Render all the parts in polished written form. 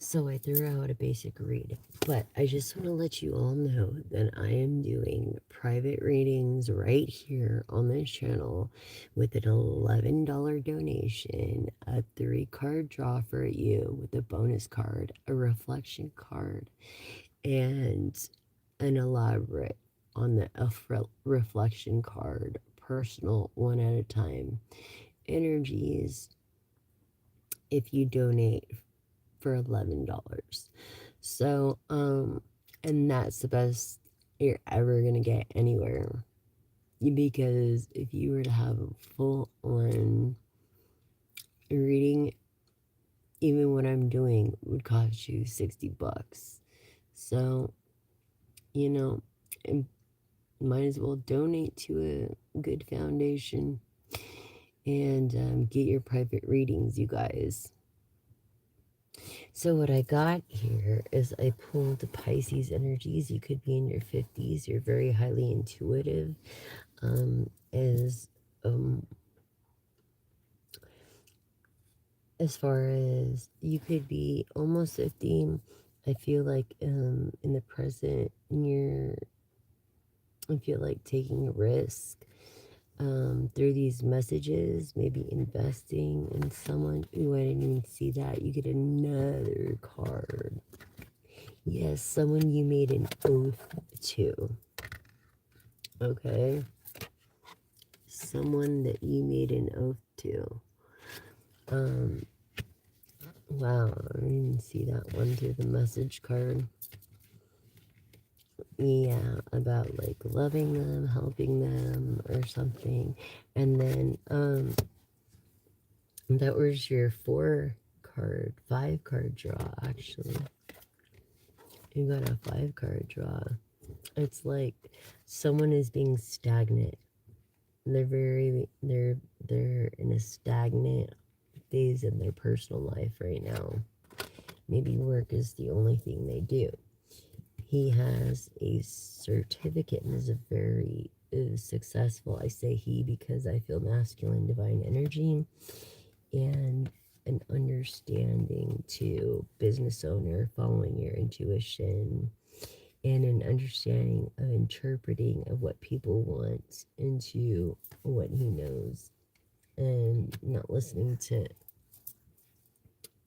So I threw out a basic read, but I just want to let you all know that I am doing private readings right here on this channel with an $11 donation, a 3 card draw for you with a bonus card, a reflection card, and an elaborate on the reflection card, personal, one at a time energies if you donate for $11. So, and that's the best you're ever gonna get anywhere. Because if you were to have a full on reading, even what I'm doing would cost you $60. So, you know, and might as well donate to a good foundation and get your private readings, you guys. So what I got here is I pulled the Pisces energies. You could be in your 50s. You're very highly intuitive. As as far as you could be almost 50. I feel like in the present I feel like taking a risk through these messages, maybe investing in someone. Ooh, I didn't even see that. You get another card. Yes, someone you made an oath to. Okay. Someone that you made an oath to. Um, wow, I didn't see that one through the message card. Yeah, about like loving them, helping them, or something. And then, that was your 5 card draw, actually. You got a 5 card draw. It's like someone is being stagnant. They're in a stagnant phase in their personal life right now. Maybe work is the only thing they do. He has a certificate and is a very successful. I say he because I feel masculine divine energy and an understanding to business owner, following your intuition, and an understanding of interpreting of what people want into what he knows, and not listening to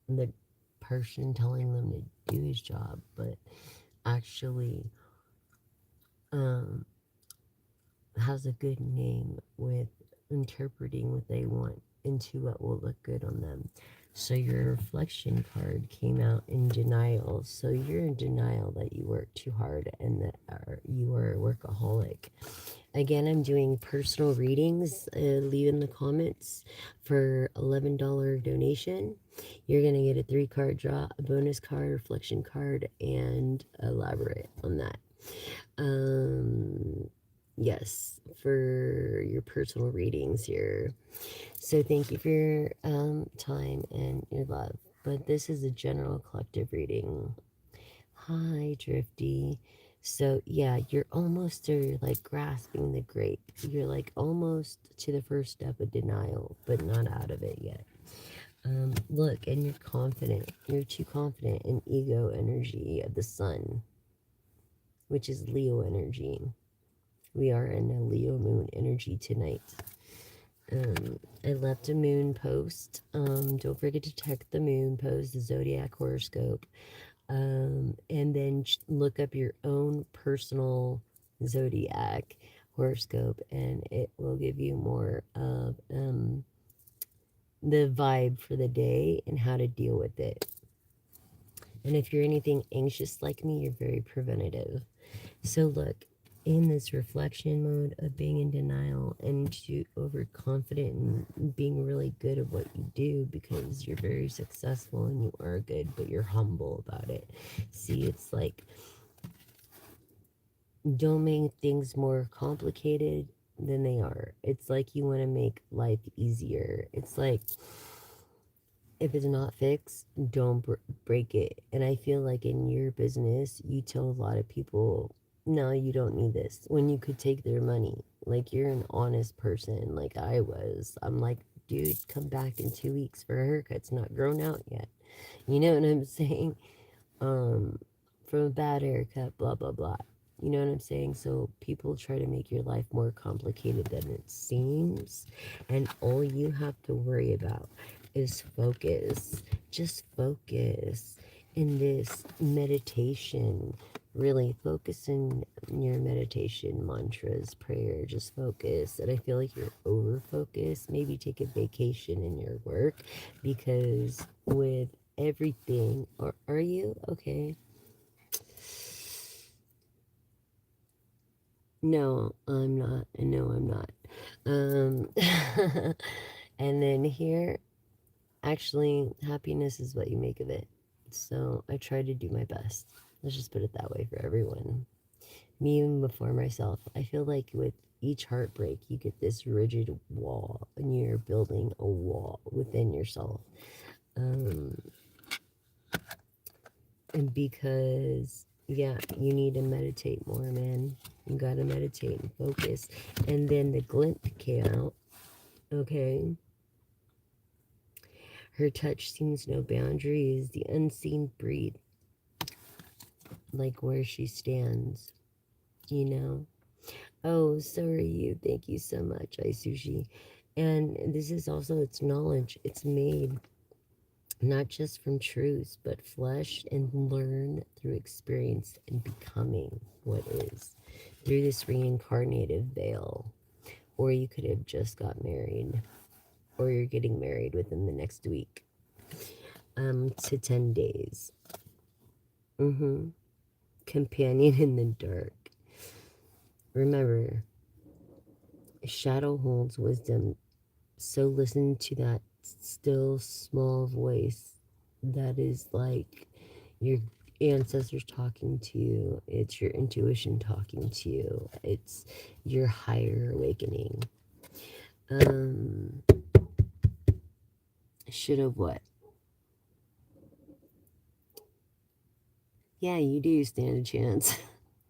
the person telling them to do his job, but actually um, has a good name with interpreting what they want into what will look good on them. So your reflection card came out in denial. So you're in denial that you work too hard and that you are a workaholic. Again, I'm doing personal readings. Leave in the comments for $11 donation. You're going to get a 3 card draw, a bonus card, reflection card, and elaborate on that. Yes, for your personal readings here. So thank you for your time and your love. But this is a general collective reading. Hi, Drifty. So yeah, you're almost there, like grasping the grape. You're like almost to the first step of denial, but not out of it yet. Look, and you're confident. You're too confident in ego energy of the sun, which is Leo energy. We are in a Leo moon energy tonight. I left a moon post. Don't forget to check the moon post, the zodiac horoscope. And then look up your own personal zodiac horoscope, and it will give you more of the vibe for the day and how to deal with it. And if you're anything anxious like me, you're very preventative. So look, in this reflection mode of being in denial and too overconfident and being really good at what you do because you're very successful and you are good, but you're humble about it. See, it's like, don't make things more complicated than they are. It's like you want to make life easier. It's like, if it's not fixed, don't break it. And I feel like in your business, you tell a lot of people, no, you don't need this, when you could take their money. Like, you're an honest person, like I was. I'm like, dude, come back in 2 weeks for a haircut. It's not grown out yet. You know what I'm saying? um, from a bad haircut, blah, blah, blah. You know what I'm saying? So people try to make your life more complicated than it seems. And all you have to worry about is focus. Just focus in this meditation. Really focus in your meditation mantras, prayer. Just focus. And I feel like you're over focused. Maybe take a vacation in your work because with everything. Or are you? Okay. No, I'm not. No, I'm not. Um, and then here, actually, happiness is what you make of it. So I try to do my best. Let's just put it that way for everyone. Me, even before myself. I feel like with each heartbreak, you get this rigid wall, and you're building a wall within yourself. Um, And because, yeah, you need to meditate more, man. You gotta meditate and focus. And then the glint came out, okay? Her touch seems no boundaries. The unseen breathe, like where she stands, you know? Oh, so are you. Thank you so much, Sushi. And this is also its knowledge. It's made not just from truths, but flesh and learn through experience and becoming what is through this reincarnated veil. Or you could have just got married, or you're getting married within the next week, to 10 days. Companion in the dark. Remember, shadow holds wisdom, so listen to that still small voice that is like your ancestors talking to you. It's your intuition talking to you. It's your higher awakening. Um, should have what? Yeah, you do stand a chance.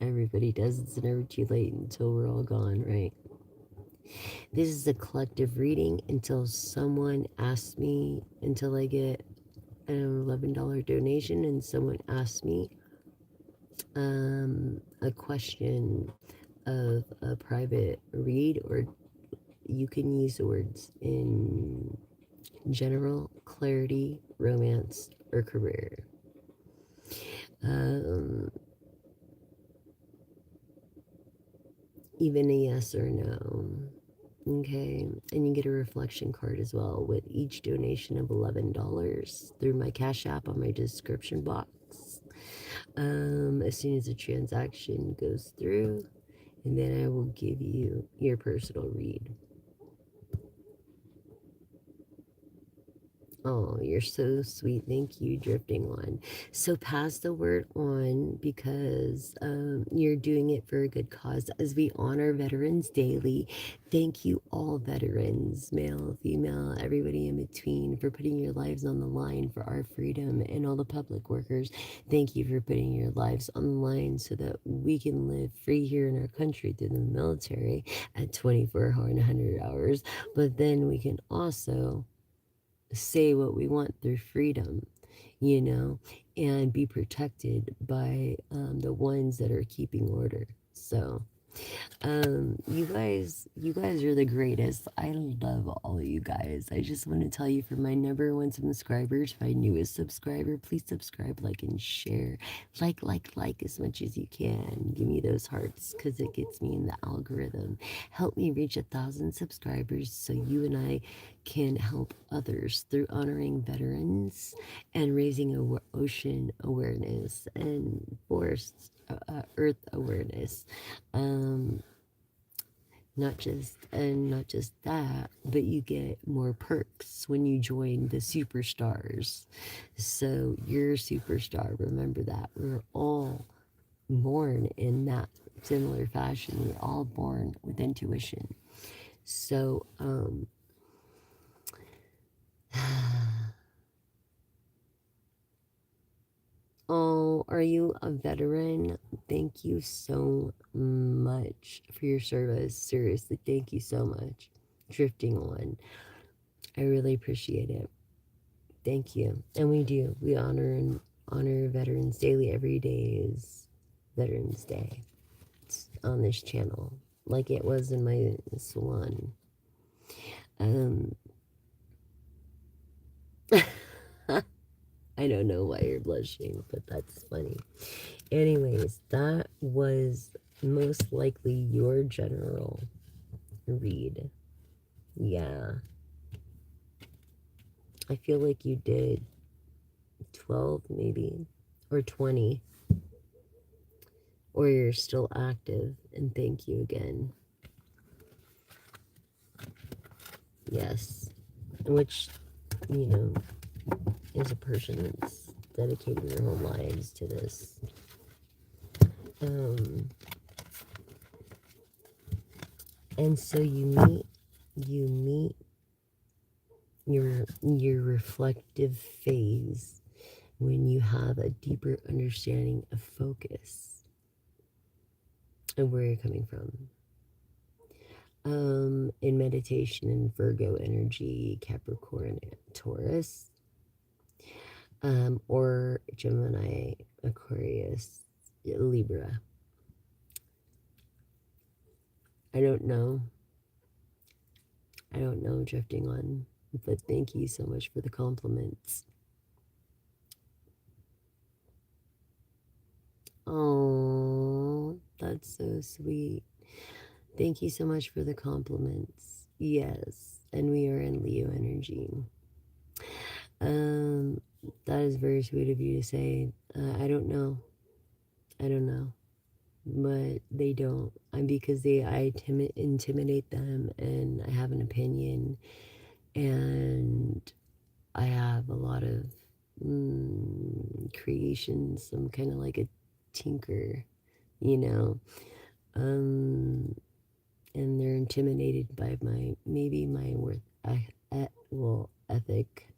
Everybody does. It's never too late until we're all gone, right? This is a collective reading until someone asks me, until I get an $11 donation and someone asks me a question of a private read, or you can use the words in general, clarity, romance, or career. Um, even a yes or no. Okay, and you get a reflection card as well with each donation of $11 through my Cash App on my description box. As soon as the transaction goes through, and then I will give you your personal read. Oh, you're so sweet. Thank you, Drifting One. So pass the word on because you're doing it for a good cause. As we honor veterans daily, thank you all veterans, male, female, everybody in between, for putting your lives on the line for our freedom, and all the public workers. Thank you for putting your lives on the line so that we can live free here in our country through the military at 24 and 100 hours. But then we can also say what we want through freedom, you know, and be protected by the ones that are keeping order. So, you guys are the greatest. I love all of you guys. I just want to tell you, for my number one subscribers, my newest subscriber, please subscribe, like, and share. Like as much as you can. Give me those hearts because it gets me in the algorithm. Help me reach 1,000 subscribers so you and I can help others through honoring veterans and raising ocean awareness and forest earth awareness. Um, not just that, but you get more perks when you join the superstars. So you're a superstar. Remember that. We're all born in that similar fashion. We're all born with intuition. So, oh, are you a veteran? Thank you so much for your service. Seriously, thank you so much. Drifting One. I really appreciate it. Thank you. And we do. We honor veterans daily. Every day is Veterans Day. It's on this channel, like it was in my salon. Um, I don't know why you're blushing, but that's funny. Anyways, that was most likely your general read. Yeah. I feel like you did 12 maybe, or 20, or you're still active, and thank you again. Yes. Which, you know, is a person that's dedicated their whole lives to this. And so you meet your reflective phase when you have a deeper understanding of focus and where you're coming from. In meditation in Virgo energy, Capricorn, Taurus, or Gemini, Aquarius, Libra. I don't know, drifting on, but thank you so much for the compliments. Oh, that's so sweet. Thank you so much for the compliments. Yes, and we are in Leo energy. Um, that is very sweet of you to say. I don't know. I don't know. But they don't. Because I intimidate them, and I have an opinion, and I have a lot of creations. I'm kind of like a tinker, you know. And they're intimidated by my worth, ethic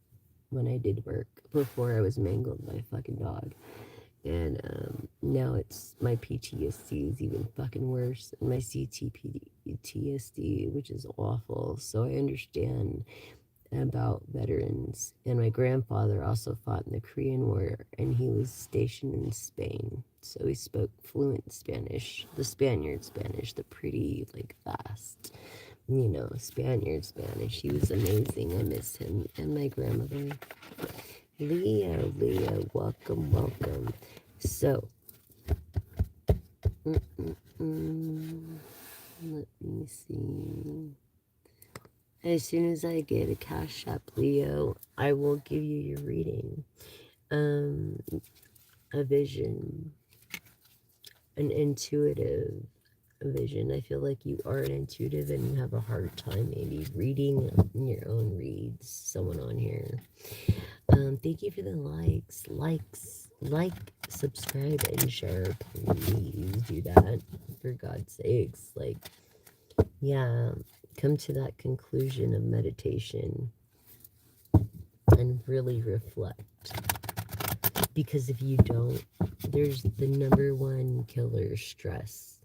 when I did work before I was mangled by a fucking dog. And now it's my PTSD is even fucking worse, and my CTPTSD, which is awful. So I understand about veterans. And my grandfather also fought in the Korean War, and he was stationed in Spain. So he spoke fluent Spanish, the Spaniard Spanish, the pretty, like, fast, Spaniard Spanish. He was amazing. I miss him. And my grandmother. Leo, welcome. So, let me see. As soon as I get a Cash App, Leo, I will give you your reading. A vision, an intuitive vision. I feel like you are an intuitive and you have a hard time maybe reading your own reads. Someone on here. Thank you for the likes, subscribe, and share. Please do that, for God's sakes. Like, yeah, come to that conclusion of meditation and really reflect. Because if you don't, there's the number one killer, stress,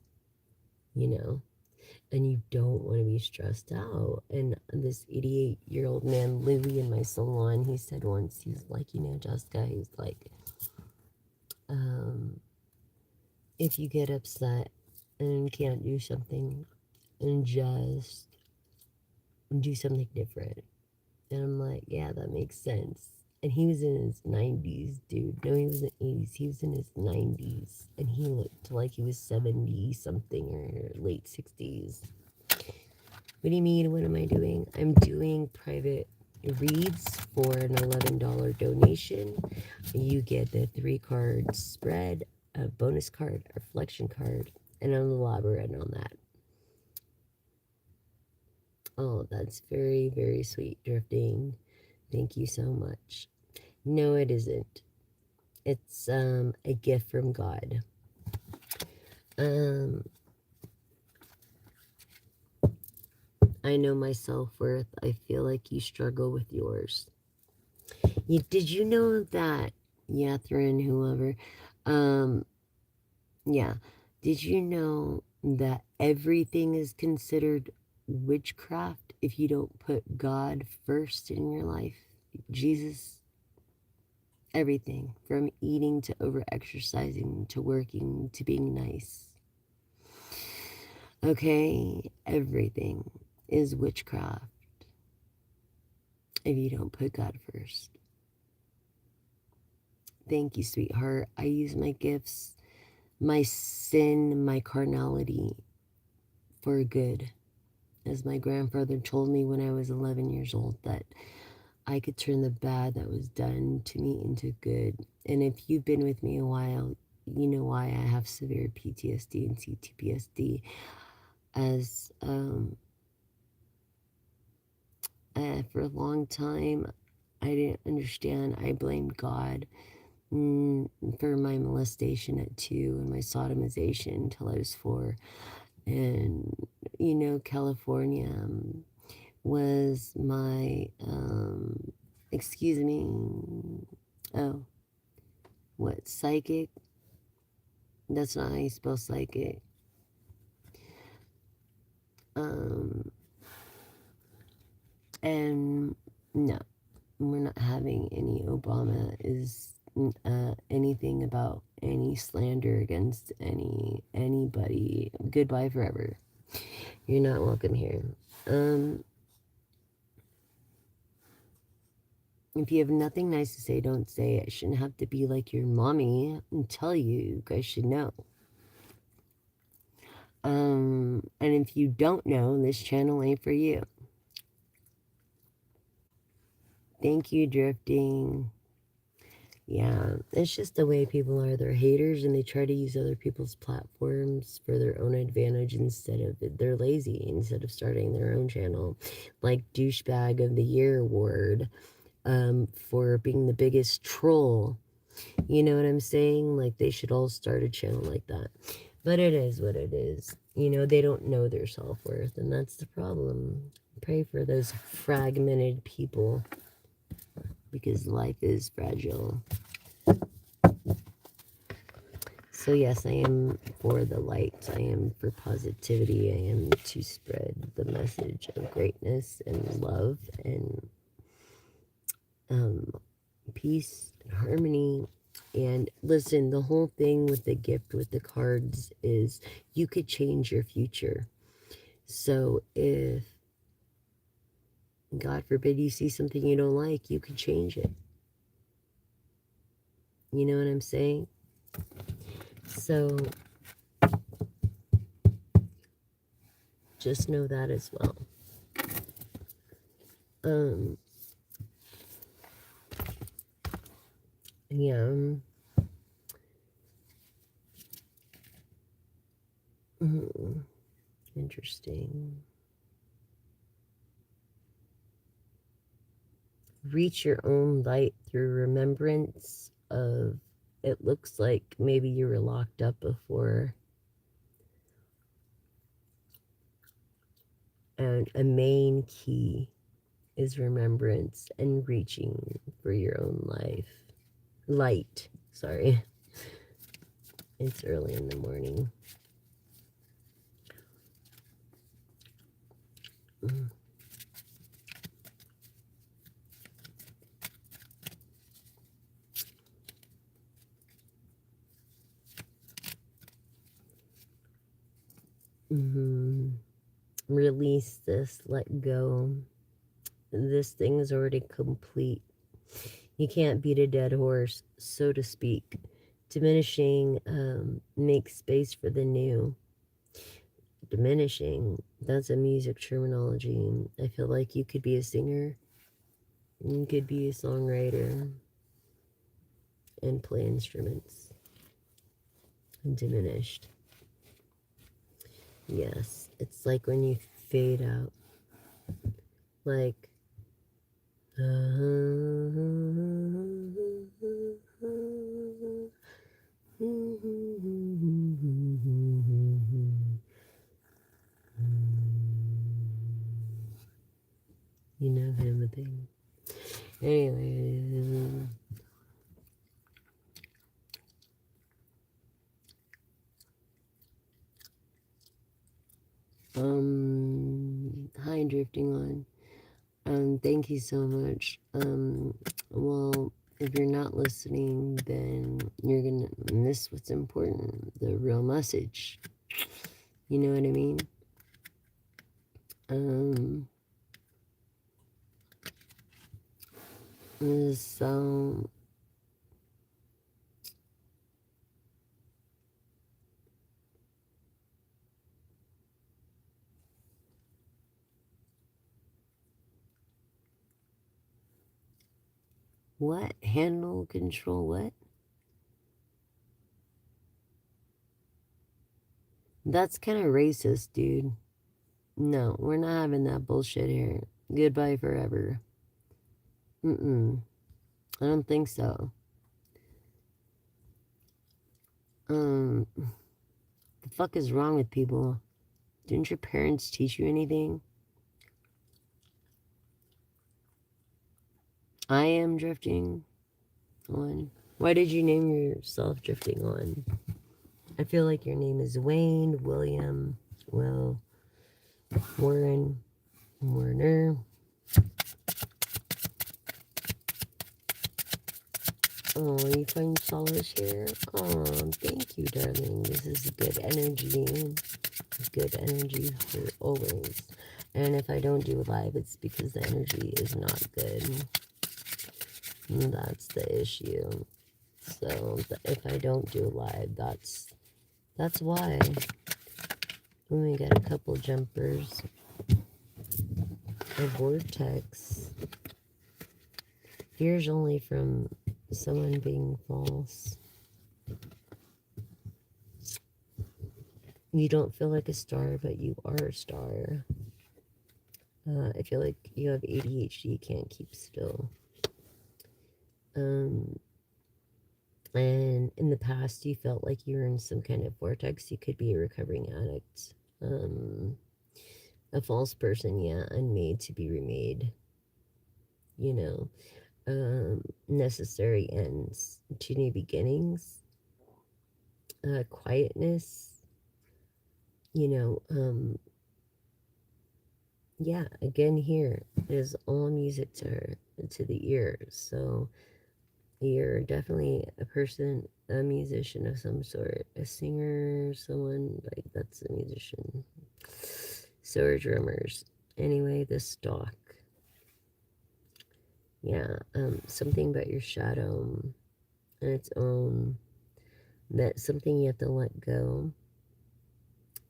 and you don't want to be stressed out. And this 88-year-old man, Louie, in my salon, he said once, he's like, Jessica, he's like, if you get upset and can't do something, and just do something different. And I'm like, yeah, that makes sense. And he was in his 90s, dude. No, he was in 80s. He was in his 90s. And he looked like he was 70 something or late 60s. What do you mean? What am I doing? I'm doing private reads for an $11 donation. You get the 3-card spread, a bonus card, a reflection card, and an elaborate on that. Oh, that's very, very sweet, Drifting. Thank you so much. No, it isn't. It's a gift from God. I know my self-worth. I feel like you struggle with yours. Did you know that, Yathrin, whoever, yeah, did you know that everything is considered witchcraft if you don't put God first in your life? Jesus, Everything from eating to over exercising to working to being nice. Okay? Everything is witchcraft if you don't put God first. Thank you, sweetheart. I use my gifts, my sin, my carnality for good. As my grandfather told me when I was 11 years old, that I could turn the bad that was done to me into good. And if you've been with me a while, you know why I have severe PTSD and CTPSD. As for a long time, I didn't understand. I blamed God for my molestation at 2 and my sodomization until I was 4. And, you know, California was my, excuse me, oh, what, psychic? That's not how you spell psychic. And no, we're not having any Obama is anything about any slander against anybody. Goodbye forever. You're not welcome here. If you have nothing nice to say, don't say it. Shouldn't have to be like your mommy and tell you. You guys should know. And if you don't know, this channel ain't for you. Thank you, Drifting. Yeah, it's just the way people are. They're haters and they try to use other people's platforms for their own advantage instead of, they're lazy instead of starting their own channel. Like Douchebag of the Year award for being the biggest troll. You know what I'm saying? Like they should all start a channel like that. But it is what it is. You know, they don't know their self-worth, and that's the problem. Pray for those fragmented people because life is fragile. So yes, I am for the light. I am for positivity. I am to spread the message of greatness and love and peace and harmony. And listen, the whole thing with the gift with the cards is you could change your future. So if, God forbid, you see something you don't like, you can change it. You know what I'm saying? So just know that as well. Yeah. Interesting. Reach your own light through remembrance of, it looks like maybe you were locked up before. And a main key is remembrance and reaching for your own light. Sorry. It's early in the morning. Release this, let go. This thing is already complete. You can't beat a dead horse, so to speak. Diminishing makes space for the new. Diminishing, that's a music terminology. I feel like you could be a singer, you could be a songwriter, and play instruments. Diminished. Yes, it's like when you fade out. Like, you know, kind of a thing. Anyway, hi, Drifting On. Thank you so much. Well, If you're not listening, then you're gonna miss what's important, the real message. You know what I mean? Um, so, what? Handle, control, what? That's kind of racist, dude. No, we're not having that bullshit here. Goodbye forever. Mm-mm. I don't think so. The fuck is wrong with people? Didn't your parents teach you anything? I am drifting on. Why did you name yourself drifting on? I feel like your name is Wayne, William, Will, Warren, Warner. Oh, you find solace here? Oh, thank you, darling. This is good energy. Good energy for always. And if I don't do live, it's because the energy is not good. And that's the issue. So if I don't do live, that's why. When we get a couple jumpers, a vortex. Fear's only from someone being false. You don't feel like a star, but you are a star. I feel like you have ADHD, you can't keep still. And in the past, you felt like you were in some kind of vortex. You could be a recovering addict. A false person, yeah, unmade to be remade. You know, necessary ends to new beginnings. Quietness, you know, yeah, again here is all music to the ear. So you're definitely a person, a musician of some sort, a singer, someone like that's a musician. So are drummers. Anyway, the stalk. Yeah, something about your shadow and its own, that something you have to let go.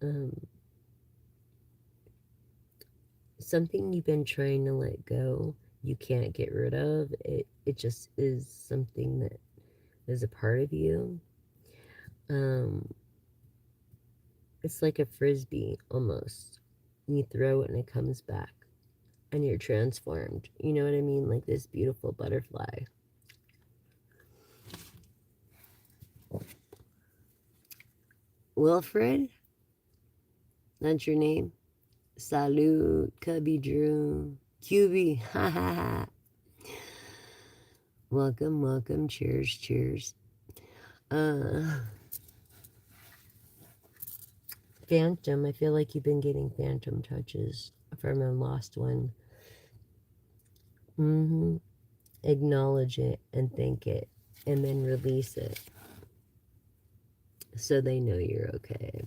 Um, something you've been trying to let go, you can't get rid of. It just is something that is a part of you. Um, it's like a frisbee almost. You throw it and it comes back, and you're transformed. You know what I mean? Like this beautiful butterfly. Wilfred, that's your name. Salute, Cubby Drew, QB. Ha ha ha. Welcome, welcome. Cheers, cheers. Uh, Phantom. I feel like you've been getting phantom touches from a lost one. Mm-hmm. Acknowledge it and thank it, and then release it so they know you're okay.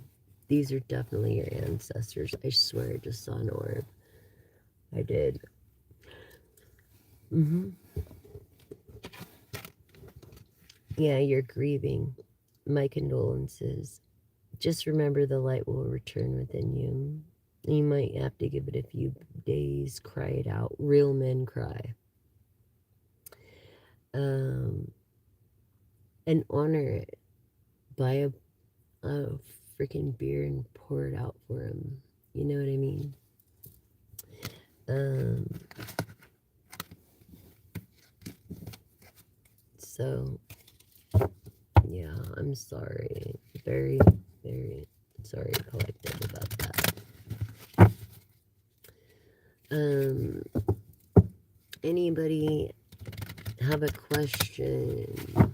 These are definitely your ancestors. I swear I just saw an orb. I did. Mm-hmm. Yeah, you're grieving. My condolences. Just remember the light will return within you. You might have to give it a few days, cry it out. Real men cry. Um, and honor it. Buy a freaking beer and pour it out for him. You know what I mean? Um, so, yeah, I'm sorry. Very, very sorry, collective, about that. Um, anybody have a question?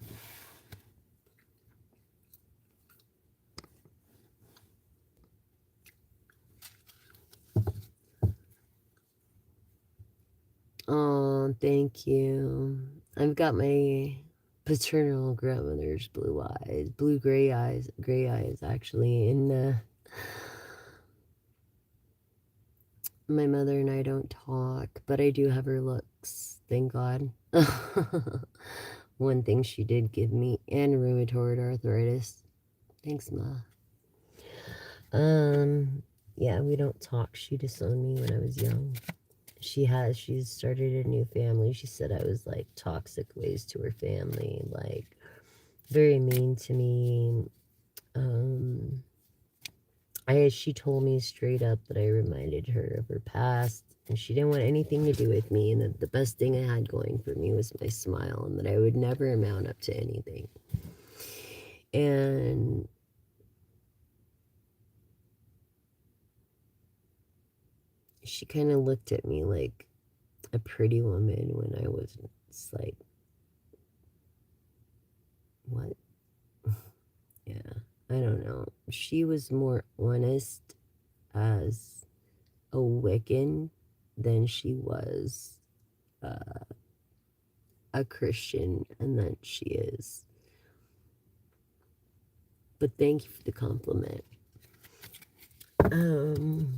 Oh, thank you. I've got my paternal grandmother's gray eyes actually, and my mother and I don't talk, but I do have her looks, thank God. One thing she did give me, and rheumatoid arthritis. Thanks, Ma. Um, yeah, we don't talk. She disowned me when I was young. She's started a new family. She said I was like toxic ways to her family, like very mean to me. She told me straight up that I reminded her of her past, and she didn't want anything to do with me, and that the best thing I had going for me was my smile, and that I would never amount up to anything. And she kind of looked at me like a pretty woman when I wasn't. It's like, what? Yeah, I don't know. She was more honest as a Wiccan than she was a Christian, and that she is. But thank you for the compliment. Um,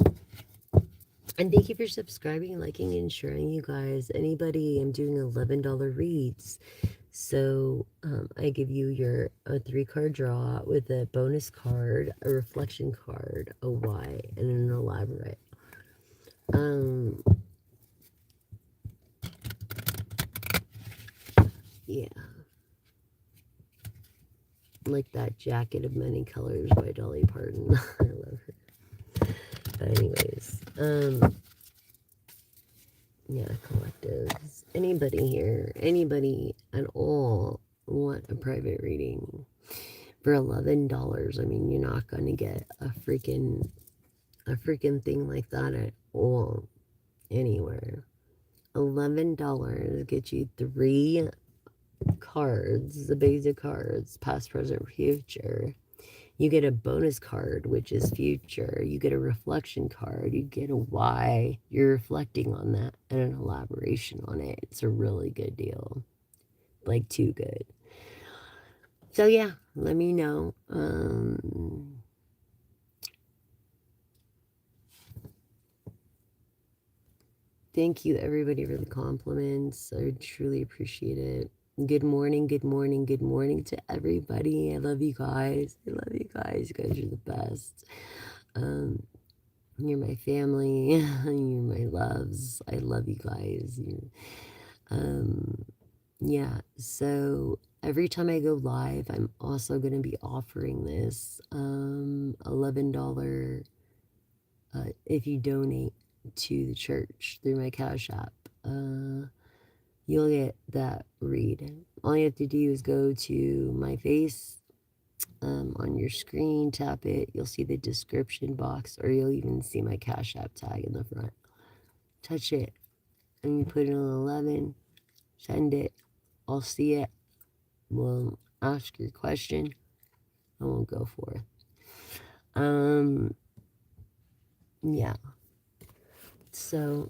and thank you for subscribing, liking, and sharing, you guys. Anybody, I'm doing $11 reads. So I give you a 3-card draw with a bonus card, a reflection card, a why, and an elaborate. Yeah. Like that Jacket of Many Colors by Dolly Parton. I love her. But anyways, yeah, collectives. Anybody here, anybody at all want a private reading for $11? I mean, you're not gonna get a freaking thing like that at all anywhere. $11 get you 3 cards, the basic cards, past, present, future. You get a bonus card, which is future. You get a reflection card. You get a why. You're reflecting on that and an elaboration on it. It's a really good deal. Like, too good. So, yeah, let me know. Thank you, everybody, for the compliments. I truly appreciate it. Good morning, good morning, good morning to everybody. I love you guys. I love you guys. You guys are the best. You're my family. You're my loves. I love you guys. Yeah. So every time I go live, I'm also going to be offering this $11 if you donate to the church through my Cash App. You'll get that read. All you have to do is go to my face on your screen, tap it. You'll see the description box, or you'll even see my Cash App tag in the front. Touch it, and you put it on 11. Send it. I'll see it. We'll ask your question, and we'll go forth. Yeah. So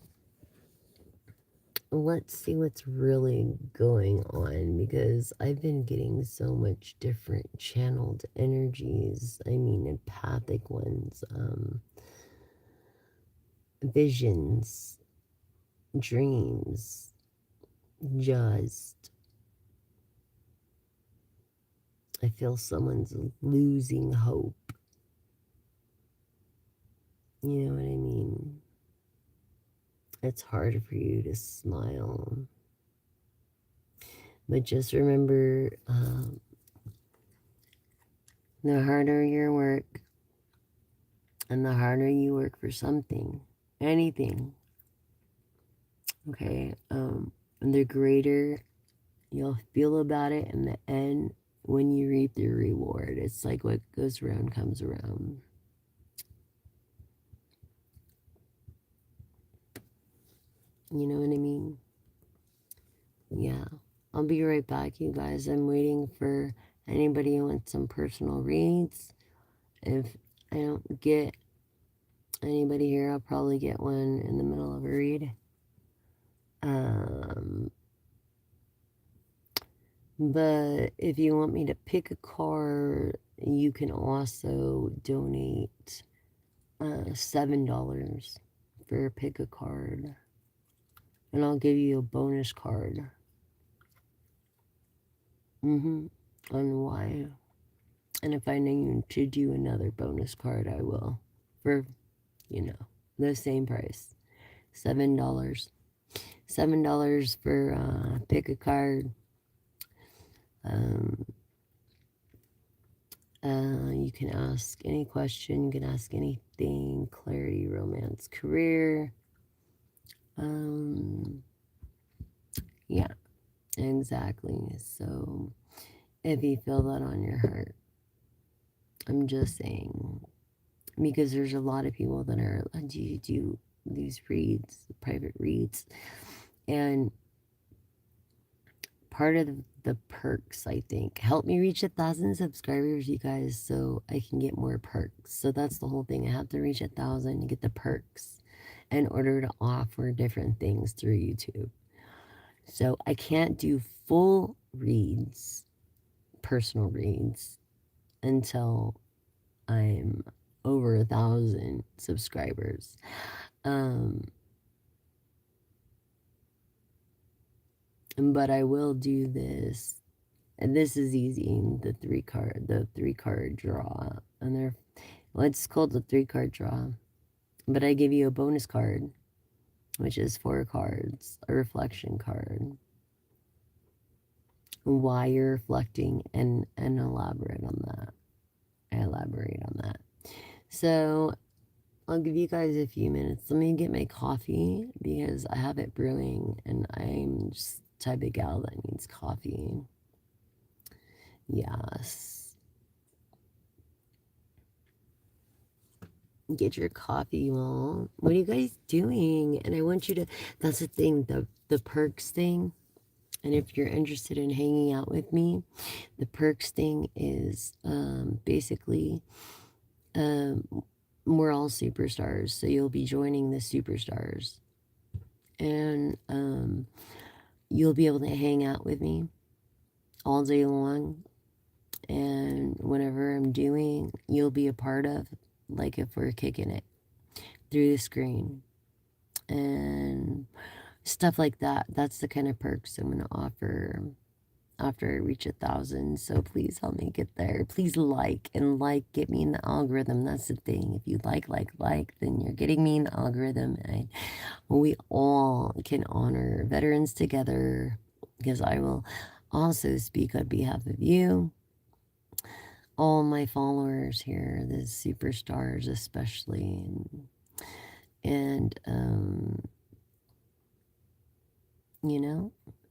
let's see what's really going on, because I've been getting so much different channeled energies. I mean, empathic ones, visions, dreams, just, I feel someone's losing hope. You know what I mean? It's hard for you to smile. But just remember, the harder your work, and the harder you work for something, anything, okay, and the greater you'll feel about it in the end when you reap the reward. It's like what goes around comes around. You know what I mean? Yeah. I'll be right back, you guys. I'm waiting for anybody who wants some personal reads. If I don't get anybody here, I'll probably get one in the middle of a read. But if you want me to pick a card, you can also donate $7 for pick a card. And I'll give you a bonus card. On why. And if I need to do another bonus card, I will. For, the same price. $7. $7 for pick a card. You can ask any question, you can ask anything, clarity, romance, career. Yeah, exactly. So if you feel that on your heart, I'm just saying, because there's a lot of people that are, do these reads, private reads, and part of the perks, I think, help me reach 1,000 subscribers, you guys, so I can get more perks. So that's the whole thing. I have to reach 1,000 to get the perks in order to offer different things through YouTube. So I can't do full reads, personal reads, until I'm over 1,000 subscribers. But I will do this, and this is easy. The three card draw, and it's called the 3-card draw. But I give you a bonus card, which is 4 cards, a reflection card. Why you're reflecting, and elaborate on that. I elaborate on that. So I'll give you guys a few minutes. Let me get my coffee because I have it brewing, and I'm just the type of gal that needs coffee. Yes. Get your coffee, you all. What are you guys doing? And I want you to, that's the thing, the perks thing. And if you're interested in hanging out with me, the perks thing is basically we're all superstars. So you'll be joining the superstars. And you'll be able to hang out with me all day long. And whatever I'm doing, you'll be a part of, like if we're kicking it through the screen. And stuff like that. That's the kind of perks I'm going to offer after I reach 1,000. So please help me get there. Please get me in the algorithm. That's the thing. If you like, then you're getting me in the algorithm. And we all can honor veterans together, because I will also speak on behalf of you, all my followers here, the superstars especially, and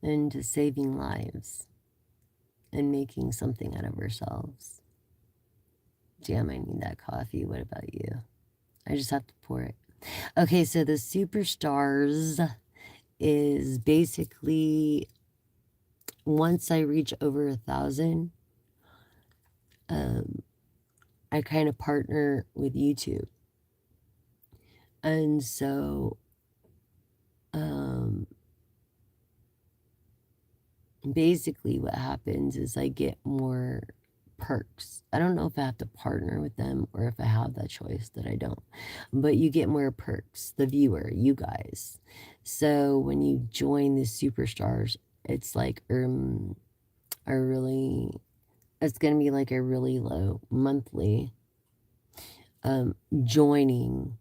into saving lives and making something out of ourselves. Damn, I need that coffee. What about you? I just have to pour it. Okay, so the superstars is basically, once I reach over 1,000, I kind of partner with YouTube. And so basically what happens is I get more perks. I don't know if I have to partner with them or if I have that choice, that I don't. But you get more perks, the viewer, you guys. So when you join the superstars, it's like it's going to be like a really low monthly joining.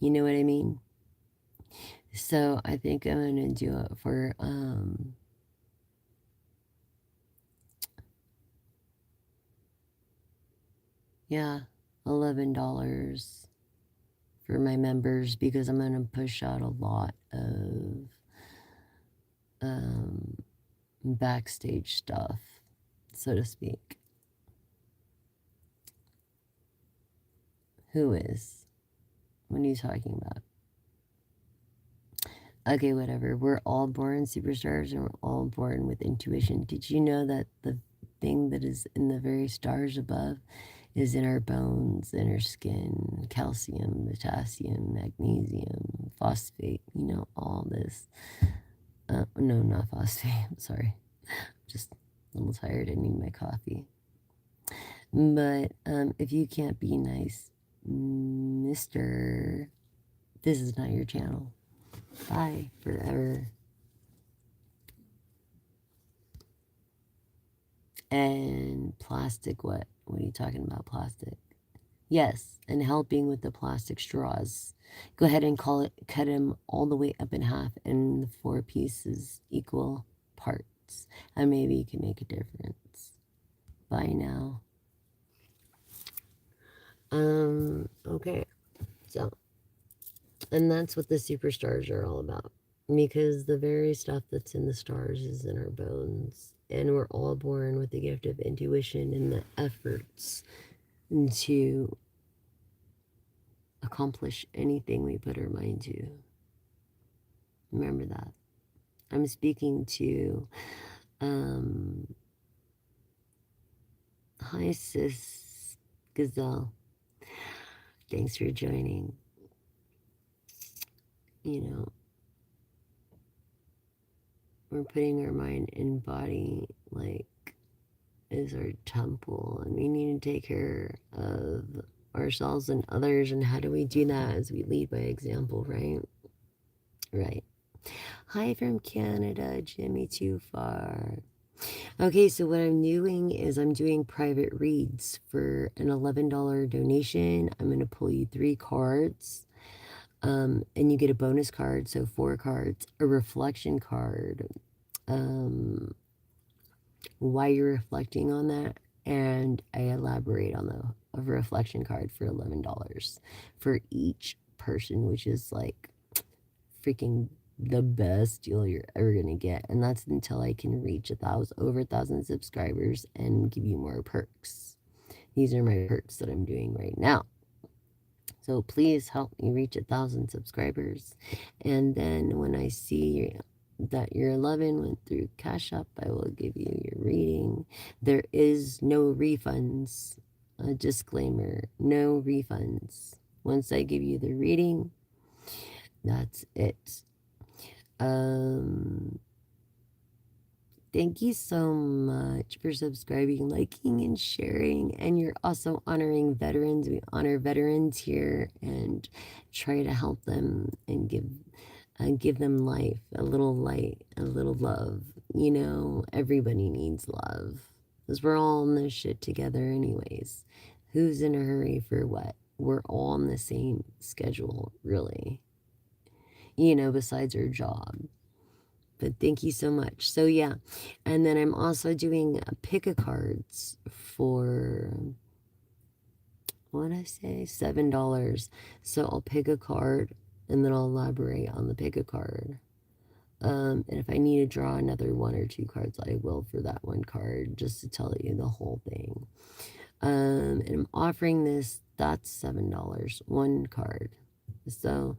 You know what I mean? So I think I'm going to do it for yeah, $11 for my members, because I'm going to push out a lot of backstage stuff, so to speak. Who is? What are you talking about? Okay, whatever. We're all born superstars, and we're all born with intuition. Did you know that the thing that is in the very stars above is in our bones, in our skin? Calcium, potassium, magnesium, phosphate, all this. No, not phosphate. I'm sorry. Just a little tired. I need my coffee. But if you can't be nice, Mister, this is not your channel. Bye forever. And plastic, what? What are you talking about, plastic? Yes, and helping with the plastic straws. Go ahead and cut them all the way up in half and the 4 pieces equal parts. And maybe you can make a difference. Bye now. Okay. So, and that's what the superstars are all about. Because the very stuff that's in the stars is in our bones. And we're all born with the gift of intuition and the efforts to accomplish anything we put our mind to. Remember that. I'm speaking to, hi sis Gazelle. Thanks for joining. You know, we're putting our mind and body like is our temple, and we need to take care of ourselves and others. And how do we do that? As we lead by example, right? Right. Hi from Canada, Jimmy Too Far. Okay, so what I'm doing is I'm doing private reads for an $11 donation. I'm going to pull you 3 cards, and you get a bonus card, so 4 cards, a reflection card, why you're reflecting on that, and I elaborate on a reflection card for $11 for each person, which is like freaking the best deal you're ever gonna get. And that's until I can reach over 1,000 subscribers and give you more perks. These are my perks that I'm doing right now. So please help me reach 1,000 subscribers. And then when I see that your 11 went through Cash App, I will give you your reading. There is no refunds. A disclaimer, no refunds. Once I give you the reading, that's it. Thank you so much for subscribing, liking, and sharing. And you're also honoring veterans. We honor veterans here and try to help them and give them life, a little light, a little love. You know, everybody needs love because we're all in this shit together anyways. Who's in a hurry for what? We're all on the same schedule, really. You know, besides our job. But thank you so much. So yeah, and then I'm also doing pick-a-cards for, what did I say, $7. So I'll pick a card and then I'll elaborate on the pick-a-card. And if I need to draw another 1 or 2 cards, I will for that 1 card, just to tell you the whole thing. And I'm offering this, that's $7, 1 card. So,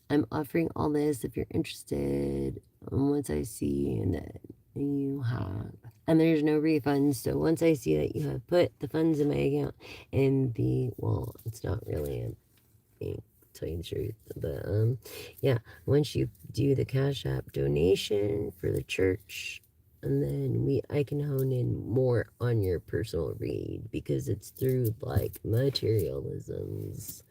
I'm offering all this if you're interested. Once I see that you have, and there's no refunds, so once I see that you have put the funds in my account, and well, it's not really tell you the truth, but yeah, once you do the Cash App donation for the church, and then I can hone in more on your personal read, because it's through like materialisms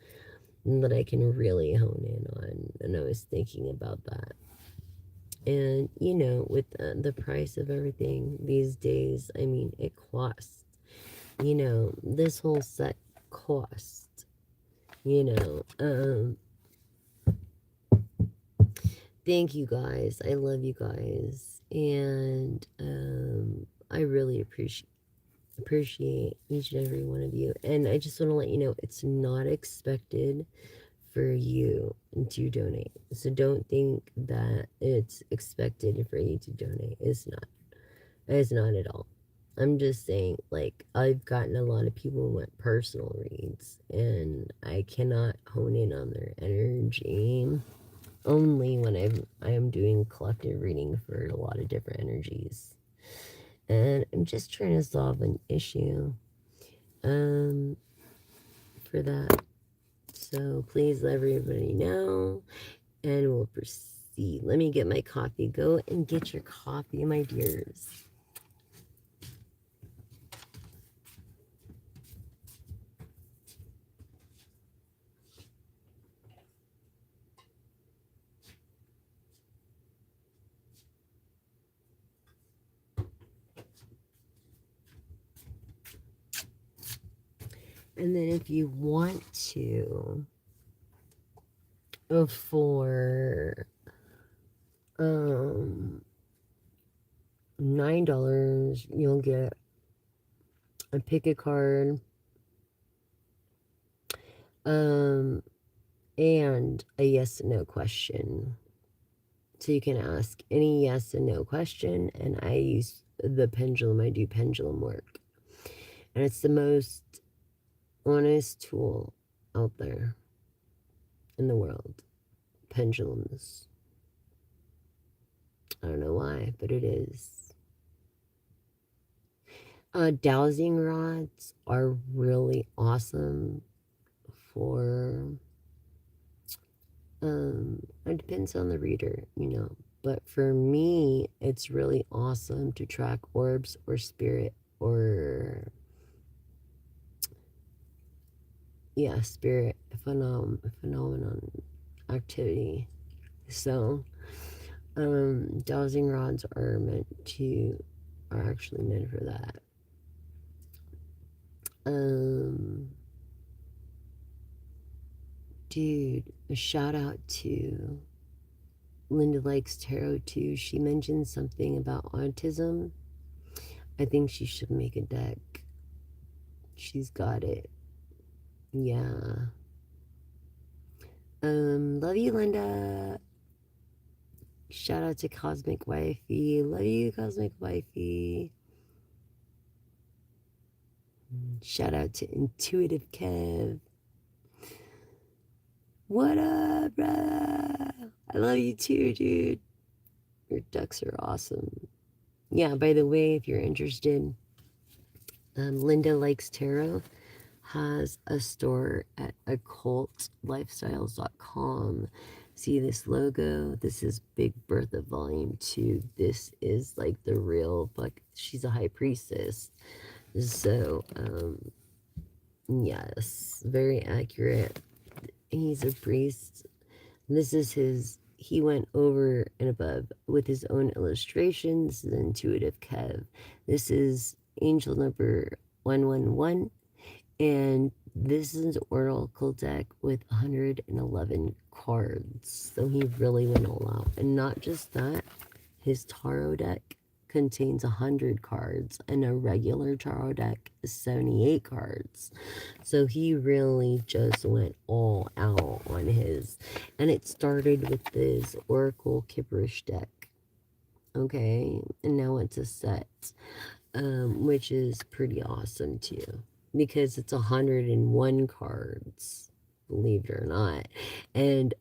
that I can really hone in on. And I was thinking about that. And, you know, with the price of everything these days, I mean, it costs. You know, this whole set cost. You know, thank you guys. I love you guys. And I really appreciate each and every one of you. And I just want to let you know, it's not expected for you to donate. So don't think that it's expected for you to donate. It's not. It's not at all. I'm just saying, like, I've gotten a lot of people who want personal reads, and I cannot hone in on their energy only when I am doing collective reading for a lot of different energies. And I'm just trying to solve an issue for that. So please let everybody know, and we'll proceed. see. Let me get my coffee. Go and get your coffee, my dears. And then if you want to, for $9, you'll get a pick a card, and a yes and no question. So you can ask any yes and no question, and I use the pendulum. I do pendulum work. And it's the most honest tool out there in the world. Pendulums. I don't know why, but it is. Dowsing rods are really awesome for, it depends on the reader, you know. But for me, it's really awesome to track orbs or spirit or, yeah, spirit phenomenon activity. So, dowsing rods are actually meant for that. Dude, a shout out to Linda Likes Tarot too. She mentioned something about autism. I think she should make a deck. She's got it. Yeah. Love you, Linda. Shout out to Cosmic Wifey. Love you, Cosmic Wifey. Shout out to Intuitive Kev. What up, brother? I love you too, dude. Your ducks are awesome. Yeah, by the way, if you're interested, Linda Likes Tarot has a store at occultlifestyles.com. See this logo? This is Big Bertha Volume 2. This is like the real, she's a high priestess. So, yes, very accurate. He's a priest. This is he went over and above with his own illustrations. The Intuitive Kev. This is angel number 111. And this is an oracle deck with 111 cards. So he really went all out. And not just that, his tarot deck contains 100 cards, and a regular tarot deck is 78 cards. So he really just went all out on his. And it started with this Oracle Kipperish deck. Okay, and now it's a set, which is pretty awesome too, because it's 101 cards, believe it or not. And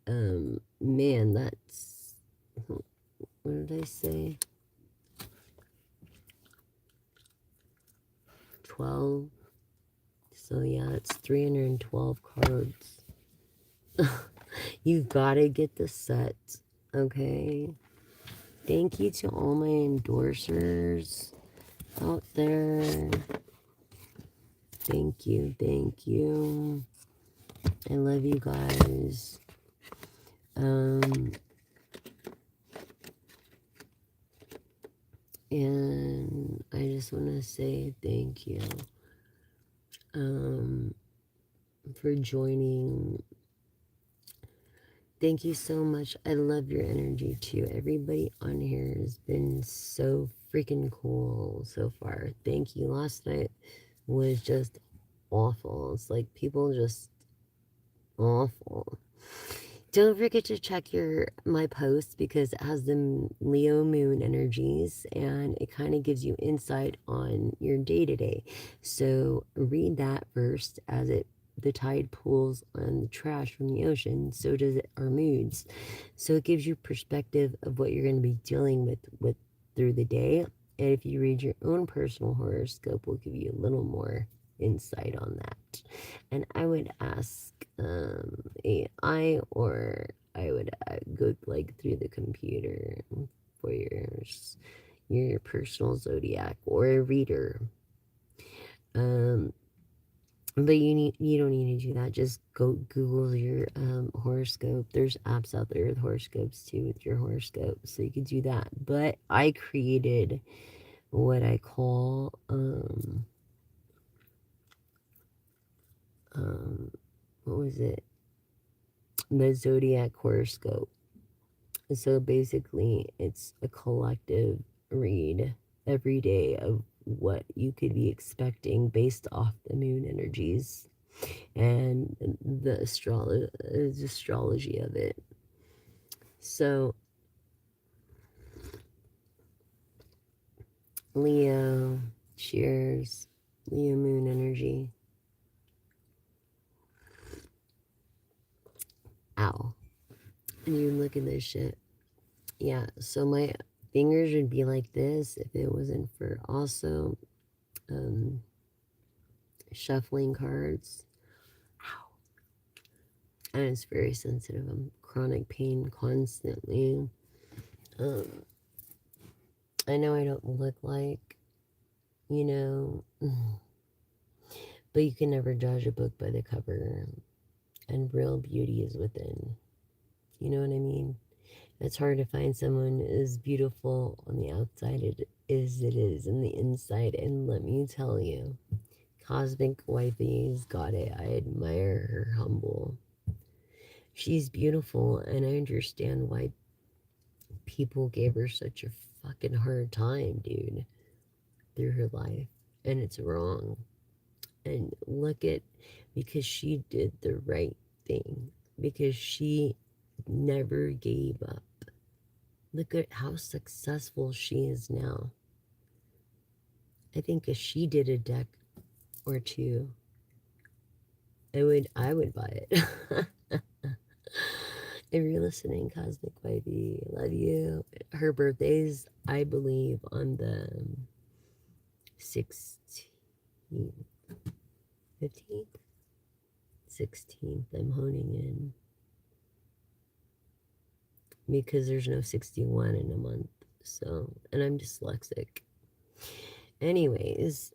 man, that's, what did I say, 12? So yeah, it's 312 cards. You've got to get the set, okay? Thank you to all my endorsers out there. Thank you, thank you. I love you guys. And I just want to say thank you for joining. Thank you so much. I love your energy too. Everybody on here has been so freaking cool so far. Thank you. Last night was just awful. It's like people just awful. Don't forget to check my post, because it has the Leo moon energies, and it kind of gives you insight on your day-to-day. So read that first, as the tide pulls on the trash from the ocean, so does our moods. So it gives you perspective of what you're going to be dealing with through the day. And if you read your own personal horoscope, will give you a little more insight on that. And I would ask AI or I would go like through the computer for your personal zodiac or a reader. Um, but you don't need to do that. Just go Google your horoscope. There's apps out there with horoscopes too with your horoscope, so you could do that. But I created what I call what was it? The zodiac horoscope. So basically, it's a collective read every day of what you could be expecting based off the moon energies and the astrology of it. So, Leo, cheers, Leo moon energy. Ow. And you look at this shit. Yeah, so my fingers would be like this if it wasn't for also um, shuffling cards. Ow. And it's very sensitive. I'm chronic pain constantly. Um, I know I don't look like, you know, but you can never judge a book by the cover, and real beauty is within. You know what I mean? It's hard to find someone as beautiful on the outside as it is in the inside, and let me tell you, Cosmic Wifey's got it. I admire her humble. She's beautiful, and I understand why people gave her such a fucking hard time, dude, through her life. And it's wrong. And look at, because she did the right thing, because she never gave up. Look at how successful she is now. I think if she did a deck or two, I would buy it. If you're listening, Cosmic Wifey, love you. Her birthday's, I believe, on the 16th, 15th, 16th. I'm honing in because there's no 61 in a month. So, and I'm dyslexic. Anyways,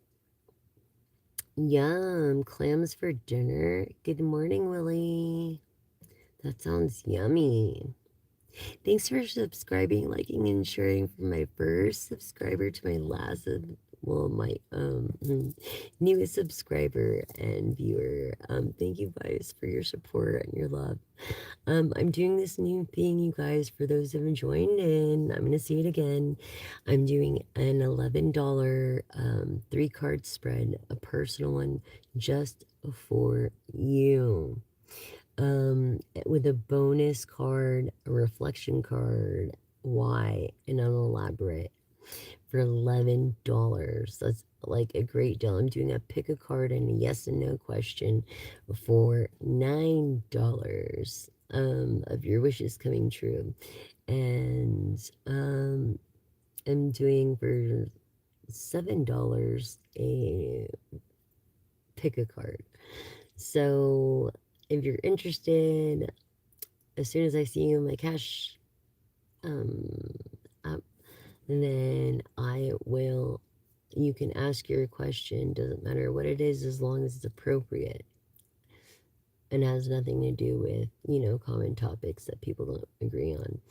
yum, clams for dinner. Good morning, Willie. That sounds yummy. Thanks for subscribing, liking, and sharing from my first subscriber to my last, well, my newest subscriber and viewer. Thank you guys for your support and your love. I'm doing this new thing, you guys, for those who have joined in. I'm gonna say it again. I'm doing an $11 3-card spread, a personal one, just for you. With a bonus card, a reflection card, why, and an elaborate for $11. That's like a great deal. I'm doing a pick a card and a yes and no question for $9 of your wishes coming true. And I'm doing for $7 a pick a card. So if you're interested, as soon as I see you in my cash up, then I will, you can ask your question. Doesn't matter what it is, as long as it's appropriate and has nothing to do with, common topics that people don't agree on.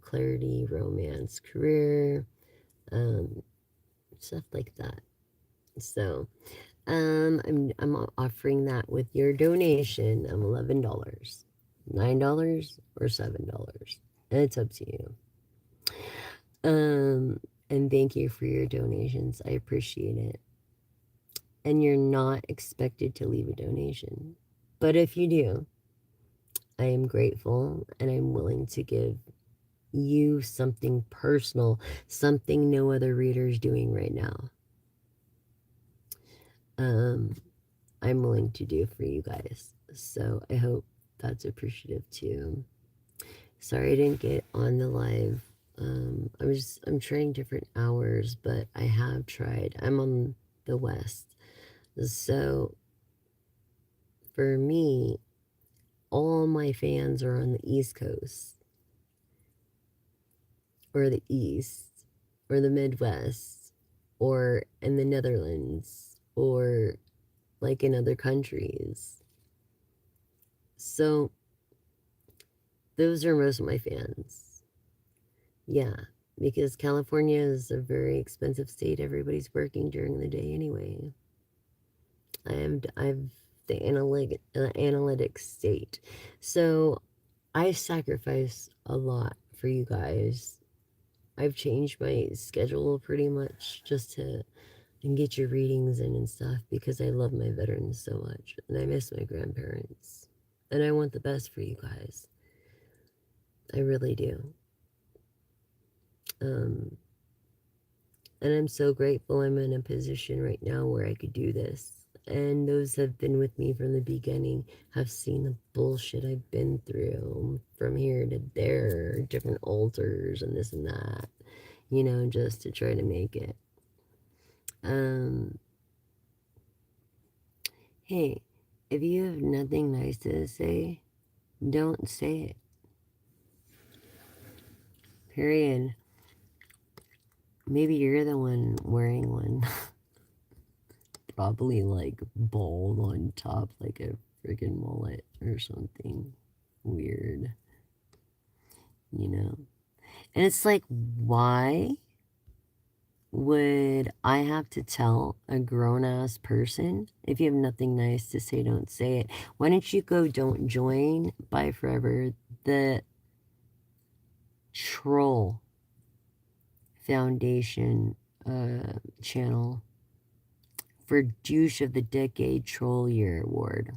Clarity, romance, career, stuff like that. So, I'm offering that with your donation. I'm $11, $9, or $7. And it's up to you. And thank you for your donations. I appreciate it. And you're not expected to leave a donation. But if you do, I am grateful and I'm willing to give you something personal, something no other reader is doing right now. I'm willing to do for you guys. So I hope that's appreciative too. Sorry I didn't get on the live. I'm trying different hours, but I have tried. I'm on the West. So for me, all my fans are on the East Coast, or the East, or the Midwest, or in the Netherlands, or like in other countries. So those are most of my fans. Yeah, because California is a very expensive state. Everybody's working during the day anyway. I've the analytic state. So I sacrifice a lot for you guys. I've changed my schedule pretty much just to and get your readings in and stuff because I love my veterans so much and I miss my grandparents. And I want the best for you guys. I really do. Um, and I'm so grateful I'm in a position right now where I could do this. And those that have been with me from the beginning have seen the bullshit I've been through from here to there, different altars and this and that, you know, just to try to make it. Hey, if you have nothing nice to say, don't say it. Period. Maybe you're the one wearing one. Probably like bald on top, like a freaking mullet or something weird, you know? And it's like, why would I have to tell a grown ass person if you have nothing nice to say, don't say it? Why don't you go, don't join Bye Forever, the Troll Foundation channel for Douche of the Decade Troll Year Award.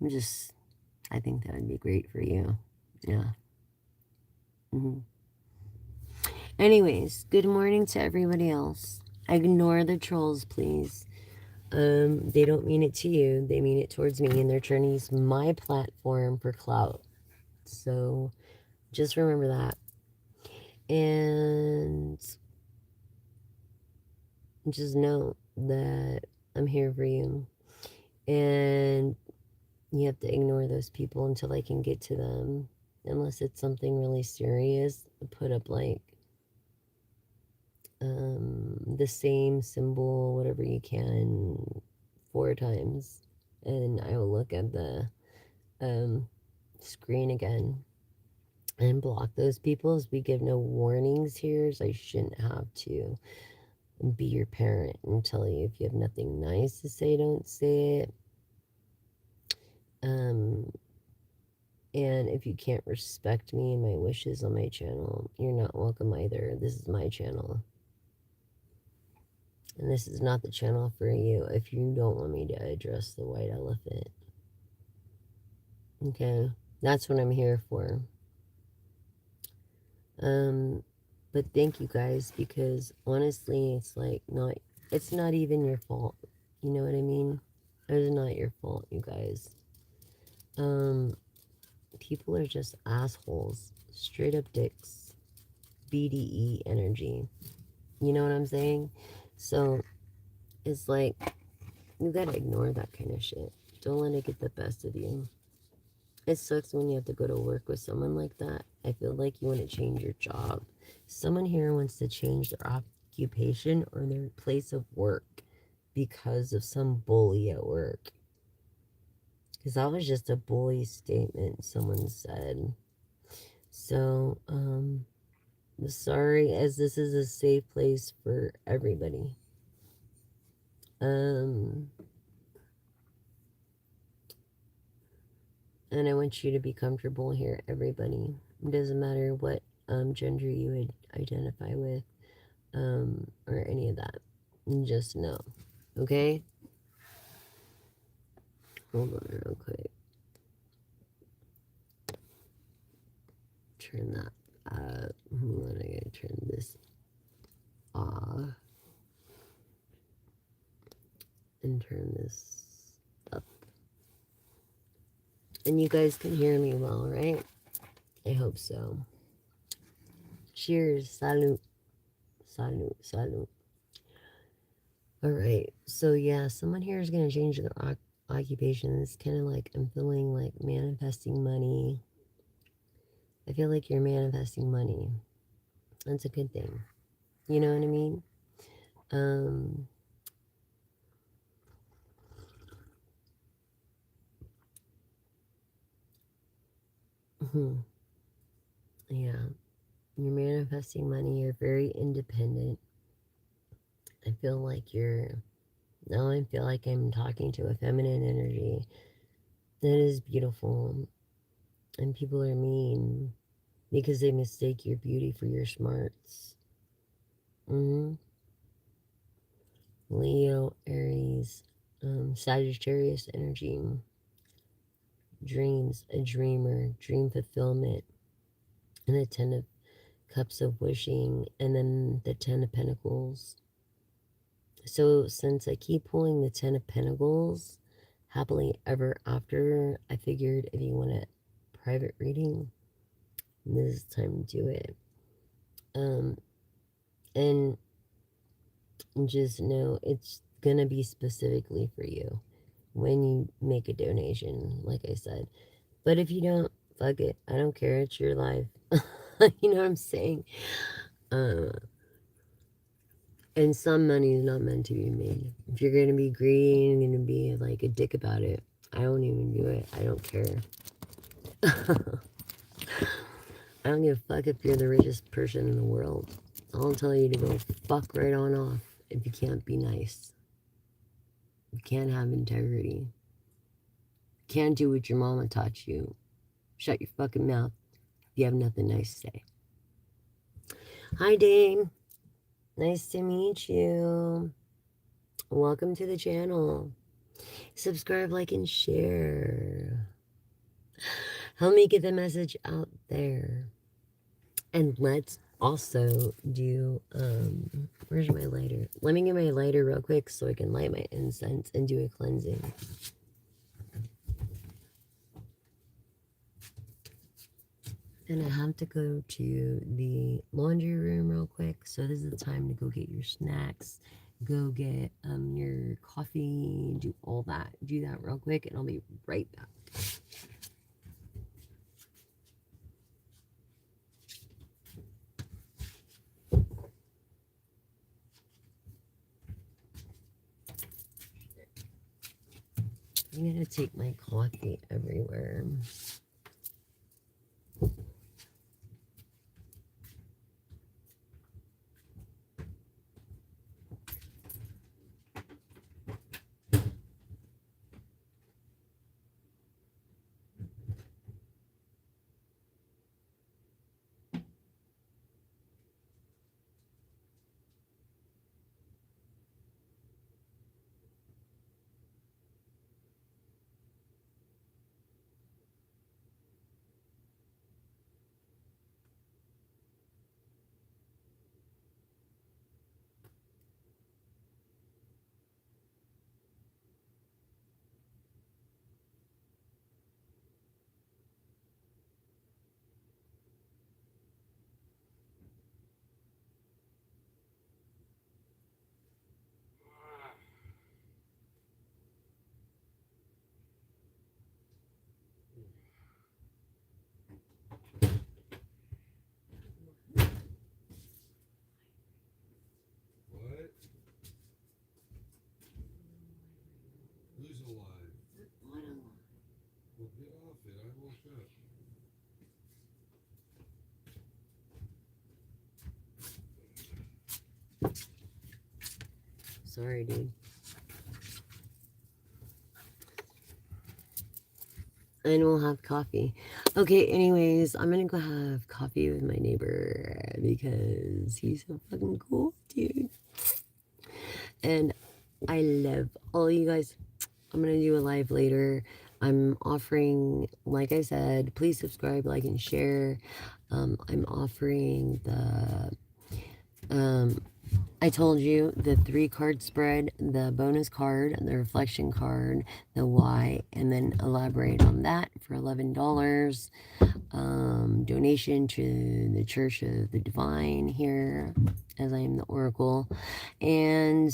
I think that would be great for you. Yeah. Anyways, good morning to everybody else. Ignore the trolls, please. They don't mean it to you. They mean it towards me, and they're trying to use my platform for clout. So just remember that. And just know that I'm here for you. And you have to ignore those people until I can get to them. Unless it's something really serious, put up like the same symbol, whatever you can, 4 times. And I will look at the screen again and block those people, as we give no warnings here. So I shouldn't have to be your parent and tell you if you have nothing nice to say, don't say it. And if you can't respect me and my wishes on my channel, you're not welcome either. This is my channel. And this is not the channel for you if you don't want me to address the white elephant. Okay? That's what I'm here for. But thank you guys, because honestly, it's not even your fault. You know what I mean? It's not your fault, you guys. People are just assholes. Straight up dicks. BDE energy. You know what I'm saying? So, it's like, you gotta ignore that kind of shit. Don't let it get the best of you. It sucks when you have to go to work with someone like that. I feel like you want to change your job. Someone here wants to change their occupation or their place of work because of some bully at work. Because that was just a bully statement someone said. So, sorry, as this is a safe place for everybody. And I want you to be comfortable here, everybody. It doesn't matter what gender you would identify with, or any of that. Just know. Okay? Hold on real quick. Turn that hold on, I gotta turn this off. And turn this up. And you guys can hear me well, right? I hope so. Cheers. Salute. Salute. Salute. Alright. So yeah, someone here is gonna change their occupations, kind of like I'm feeling like manifesting money. I feel like you're manifesting money. That's a good thing. You know what I mean? Um, yeah, you're manifesting money. You're very independent. I feel like you're. Now I feel like I'm talking to a feminine energy. That is beautiful. And people are mean because they mistake your beauty for your smarts. hmm Leo, Aries, Sagittarius energy, dreams, a dreamer, dream fulfillment, and the Ten of Cups of wishing, and then the Ten of Pentacles. So since I keep pulling the Ten of Pentacles, happily ever after, I figured if you want a private reading, this is the time to do it. And just know it's gonna be specifically for you when you make a donation, like I said. But if you don't, fuck it. I don't care. It's your life. You know what I'm saying? Uh, and some money is not meant to be made. If you're gonna be greedy and gonna be like a dick about it, I won't even do it. I don't care. I don't give a fuck if you're the richest person in the world. I'll tell you to go fuck right on off if you can't be nice. You can't have integrity. Can't do what your mama taught you. Shut your fucking mouth if you have nothing nice to say. Hi, Dame. Nice to meet you. Welcome to the channel. Subscribe, like, and share. Help me get the message out there. And let's also do, where's my lighter? Let me get my lighter real quick so I can light my incense and do a cleansing. And I have to go to the laundry room real quick. So this is the time to go get your snacks, go get your coffee, do all that. Do that real quick and I'll be right back. I'm gonna take my coffee everywhere. What? Who's alive? What alive? Well, get off it. I woke up. Sorry, dude. And we'll have coffee. Okay, anyways, I'm gonna go have coffee with my neighbor because he's so fucking cool, dude. And I love all you guys. I'm gonna do a live later. I'm offering, like I said, please subscribe, like, and share. I'm offering the I told you the 3 card spread, the bonus card, the reflection card, the why, and then elaborate on that for $11. Donation to the Church of the Divine here, as I am the Oracle. And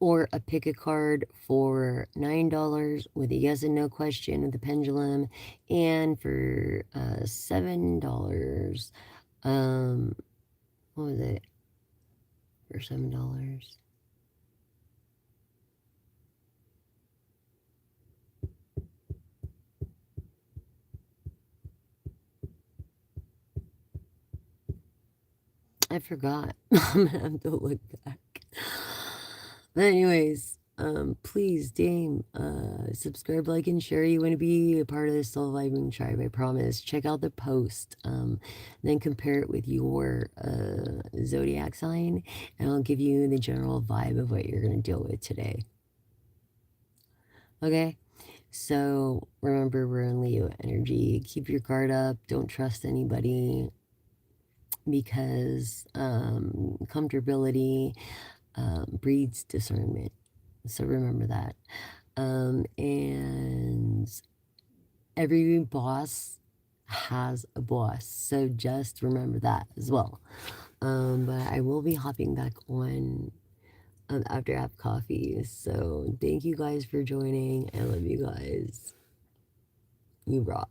or a pick a card for $9 with a yes and no question with the pendulum, and for $7, what was it? For $7. I forgot. I'm gonna have to look back. But anyways, please, Dame, subscribe, like, and share. You want to be a part of the Soul Vibing Tribe, I promise. Check out the post, then compare it with your zodiac sign, and I'll give you the general vibe of what you're gonna deal with today. Okay? So remember, we're in Leo energy. Keep your guard up. Don't trust anybody because comfortability breeds discernment. So remember that. And every boss has a boss. So just remember that as well. But I will be hopping back on after I have coffee. So thank you guys for joining. I love you guys. You rock.